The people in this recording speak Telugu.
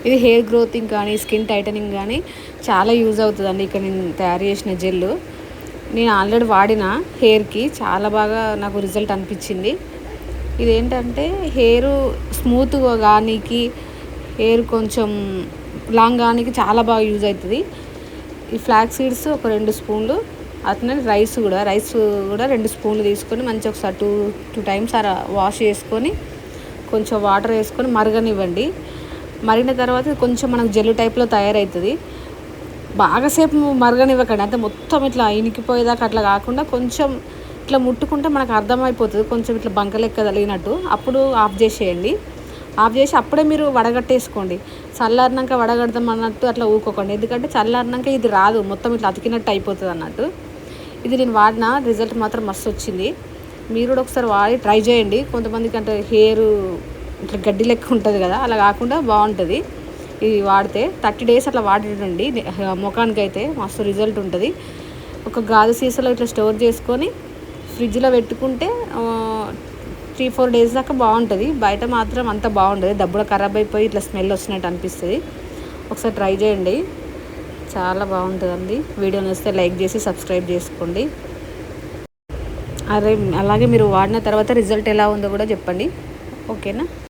ఇది హెయిర్ గ్రోతింగ్ కానీ స్కిన్ టైటనింగ్ కానీ చాలా యూజ్ అవుతుందండి. ఇక్కడ నేను తయారు చేసిన జెల్ నేను ఆల్రెడీ వాడిన హెయిర్కి చాలా బాగా నాకు రిజల్ట్ అనిపించింది. ఇదేంటంటే హెయిర్ స్మూత్గా కానీకి, హెయిర్ కొంచెం లాంగ్ కానీకి చాలా బాగా యూజ్ అవుతుంది. ఈ ఫ్లాక్స్ సీడ్స్ ఒక 2 స్పూన్లు, అట్లనే రైస్ కూడా 2 స్పూన్లు తీసుకొని మంచిగా ఒకసారి టూ టైమ్స్ అలా వాష్ చేసుకొని కొంచెం వాటర్ వేసుకొని మరగనివ్వండి. మరిగిన తర్వాత కొంచెం మనకు జెల్ టైప్లో తయారవుతుంది. బాగాసేపు మరగనివ్వకండి, అంటే మొత్తం ఇట్లా ఇనికిపోయేదాకా అట్లా కాకుండా కొంచెం ఇట్లా ముట్టుకుంటే మనకు అర్థమైపోతుంది, కొంచెం ఇట్లా బంక లెక్క తగిలినట్టు. అప్పుడు ఆఫ్ చేసేయండి. ఆఫ్ చేసి అప్పుడే మీరు వడగట్టేసుకోండి. చల్లారినాక వడగడదాం అన్నట్టు అట్లా ఊకోకండి, ఎందుకంటే చల్లారినాక ఇది రాదు, మొత్తం ఇట్లా అతికినట్టు అయిపోతుంది అన్నట్టు. ఇది నేను వాడిన రిజల్ట్ మాత్రం మస్తు వచ్చింది. మీరు కూడా ఒకసారి వాడి ట్రై చేయండి. కొంతమందికి అంటే హెయిర్ ఇట్లా గడ్డి లెక్క ఉంటుంది కదా, అలా కాకుండా బాగుంటుంది. ఇది వాడితే 30 days అట్లా వాడినండి. ముఖానికి అయితే మస్తు రిజల్ట్ ఉంటుంది. ఒక గాజు సీసాలో ఇట్లా స్టోర్ చేసుకొని ఫ్రిడ్జ్లో పెట్టుకుంటే 3-4 days దాకా బాగుంటుంది. బయట మాత్రం అంత బాగుంటుంది, దబ్బులో ఖరాబ్ అయిపోయి ఇట్లా స్మెల్ వచ్చినట్టు అనిపిస్తుంది. ఒకసారి ట్రై చేయండి, చాలా బాగుంటుందండి. వీడియో నచ్చితే లైక్ చేసి సబ్స్క్రైబ్ చేసుకోండి. అలాగే మీరు వాడిన తర్వాత రిజల్ట్ ఎలా ఉందో కూడా చెప్పండి. ఓకేనా?